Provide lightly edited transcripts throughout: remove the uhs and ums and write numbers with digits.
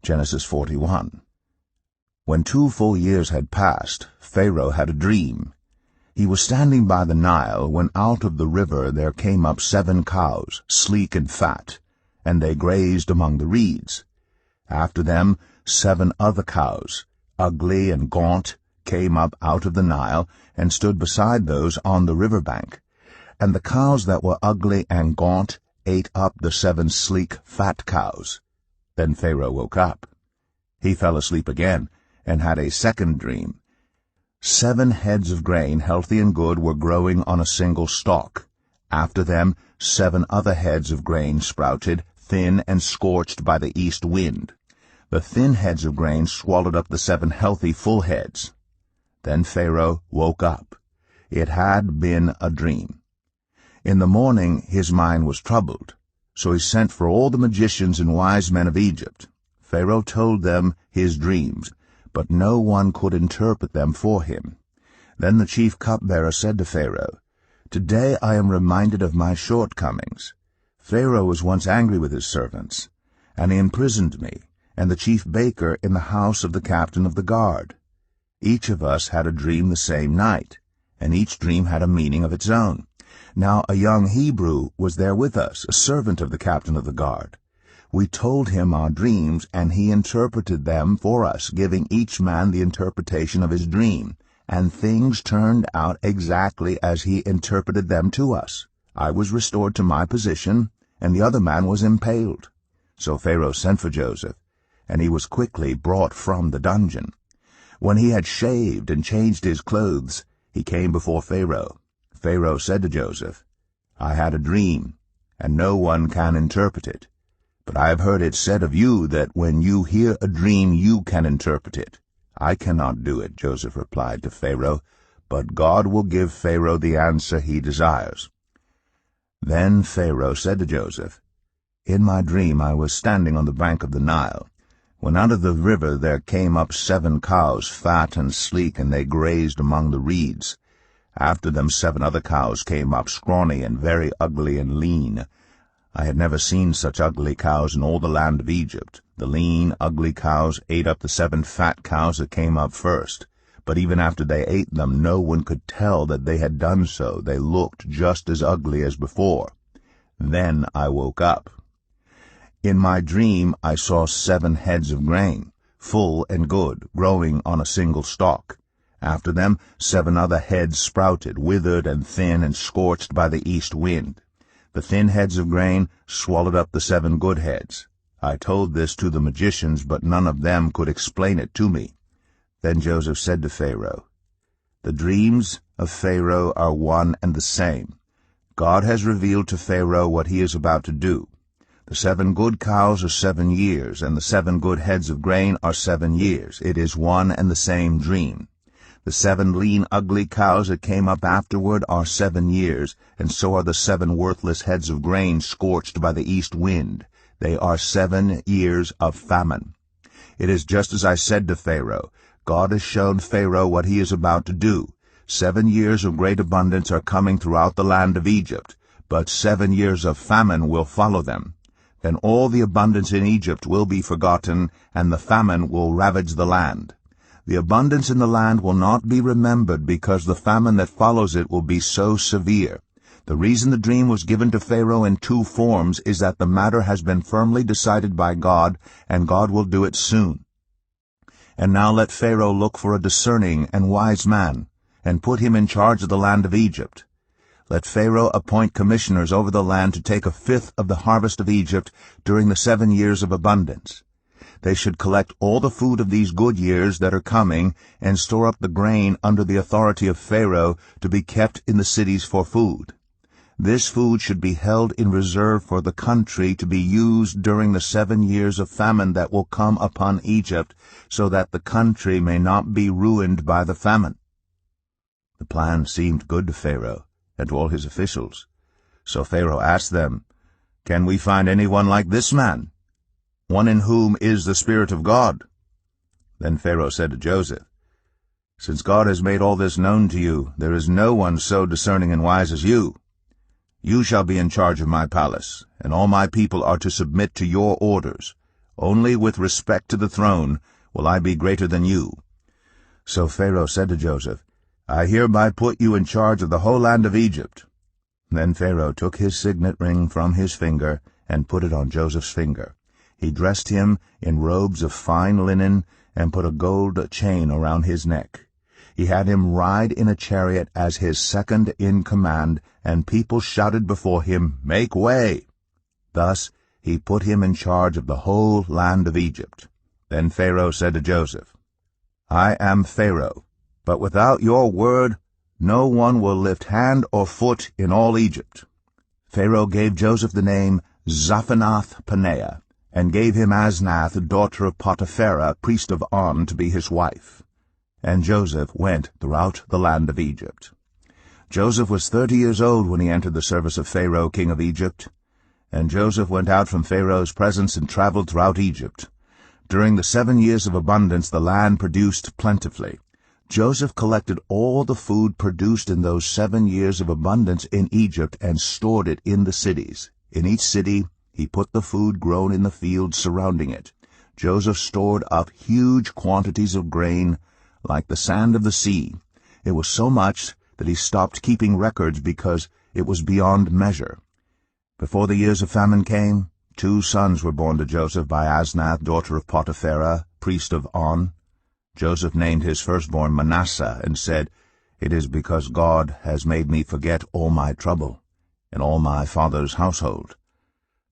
Genesis 41. When 2 full years had passed, Pharaoh had a dream. He was standing by the Nile when out of the river there came up 7 cows, sleek and fat, and they grazed among the reeds. After them 7 other cows, ugly and gaunt, came up out of the Nile and stood beside those on the river bank. And the cows that were ugly and gaunt ate up the 7 sleek, fat cows. Then Pharaoh woke up. He fell asleep again, and had a second dream. 7 heads of grain, healthy and good, were growing on a single stalk. After them 7 other heads of grain sprouted, thin and scorched by the east wind. The thin heads of grain swallowed up the 7 healthy full heads. Then Pharaoh woke up. It had been a dream. In the morning his mind was troubled, so he sent for all the magicians and wise men of Egypt. Pharaoh told them his dreams, but no one could interpret them for him. Then the chief cupbearer said to Pharaoh, "Today I am reminded of my shortcomings. Pharaoh was once angry with his servants, and he imprisoned me and the chief baker in the house of the captain of the guard. Each of us had a dream the same night, and each dream had a meaning of its own. Now a young Hebrew was there with us, a servant of the captain of the guard. We told him our dreams, and he interpreted them for us, giving each man the interpretation of his dream, and things turned out exactly as he interpreted them to us. I was restored to my position, and the other man was impaled." So Pharaoh sent for Joseph, and he was quickly brought from the dungeon. When he had shaved and changed his clothes, he came before Pharaoh. Pharaoh said to Joseph, "I had a dream, and no one can interpret it. But I have heard it said of you that when you hear a dream you can interpret it." "I cannot do it," Joseph replied to Pharaoh, "but God will give Pharaoh the answer he desires." Then Pharaoh said to Joseph, "In my dream I was standing on the bank of the Nile, when out of the river there came up 7 cows, fat and sleek, and they grazed among the reeds. After them 7 other cows came up, scrawny and very ugly and lean. I had never seen such ugly cows in all the land of Egypt. The lean, ugly cows ate up the 7 fat cows that came up first. But even after they ate them, no one could tell that they had done so. They looked just as ugly as before. Then I woke up. In my dream I saw 7 heads of grain, full and good, growing on a single stalk. After them 7 other heads sprouted, withered and thin and scorched by the east wind. The thin heads of grain swallowed up the 7 good heads. I told this to the magicians, but none of them could explain it to me." Then Joseph said to Pharaoh, "The dreams of Pharaoh are one and the same. God has revealed to Pharaoh what he is about to do. The 7 good cows are 7 years, and the 7 good heads of grain are 7 years. It is one and the same dream. The 7 lean, ugly cows that came up afterward are 7 years, and so are the 7 worthless heads of grain scorched by the east wind. They are 7 years of famine. It is just as I said to Pharaoh. God has shown Pharaoh what he is about to do. 7 years of great abundance are coming throughout the land of Egypt, but 7 years of famine will follow them. Then all the abundance in Egypt will be forgotten, and the famine will ravage the land. The abundance in the land will not be remembered, because the famine that follows it will be so severe. The reason the dream was given to Pharaoh in 2 forms is that the matter has been firmly decided by God, and God will do it soon. And now let Pharaoh look for a discerning and wise man, and put him in charge of the land of Egypt. Let Pharaoh appoint commissioners over the land to take 1/5 of the harvest of Egypt during the 7 years of abundance. They should collect all the food of these good years that are coming, and store up the grain under the authority of Pharaoh to be kept in the cities for food. This food should be held in reserve for the country to be used during the 7 years of famine that will come upon Egypt, so that the country may not be ruined by the famine." The plan seemed good to Pharaoh and to all his officials. So Pharaoh asked them, "Can we find anyone like this man, one in whom is the Spirit of God?" Then Pharaoh said to Joseph, "Since God has made all this known to you, there is no one so discerning and wise as you. You shall be in charge of my palace, and all my people are to submit to your orders. Only with respect to the throne will I be greater than you." So Pharaoh said to Joseph, "I hereby put you in charge of the whole land of Egypt." Then Pharaoh took his signet ring from his finger and put it on Joseph's finger. He dressed him in robes of fine linen and put a gold chain around his neck. He had him ride in a chariot as his second in command, and people shouted before him, "Make way!" Thus he put him in charge of the whole land of Egypt. Then Pharaoh said to Joseph, "I am Pharaoh, but without your word no one will lift hand or foot in all Egypt." Pharaoh gave Joseph the name Zaphenath-Paneah, and gave him Asnath, daughter of Potipherah, priest of On, to be his wife. And Joseph went throughout the land of Egypt. Joseph was 30 years old when he entered the service of Pharaoh, king of Egypt. And Joseph went out from Pharaoh's presence and traveled throughout Egypt. During the 7 years of abundance the land produced plentifully. Joseph collected all the food produced in those 7 years of abundance in Egypt and stored it in the cities. In each city he put the food grown in the fields surrounding it. Joseph stored up huge quantities of grain, like the sand of the sea. It was so much that he stopped keeping records because it was beyond measure. Before the years of famine came, 2 sons were born to Joseph by Asnath, daughter of Potipherah, priest of On. Joseph named his firstborn Manasseh and said, "It is because God has made me forget all my trouble and all my father's household."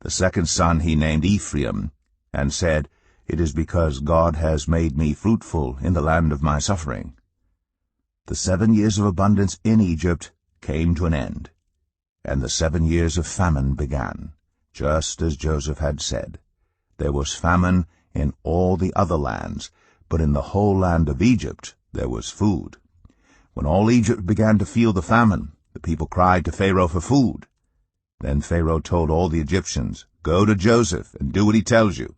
The second son he named Ephraim, and said, "It is because God has made me fruitful in the land of my suffering." The 7 years of abundance in Egypt came to an end, and the 7 years of famine began, just as Joseph had said. There was famine in all the other lands, but in the whole land of Egypt there was food. When all Egypt began to feel the famine, the people cried to Pharaoh for food. Then Pharaoh told all the Egyptians, "Go to Joseph and do what he tells you."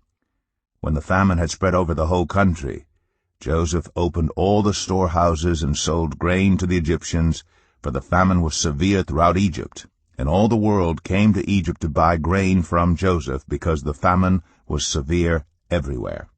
When the famine had spread over the whole country, Joseph opened all the storehouses and sold grain to the Egyptians, for the famine was severe throughout Egypt, and all the world came to Egypt to buy grain from Joseph because the famine was severe everywhere.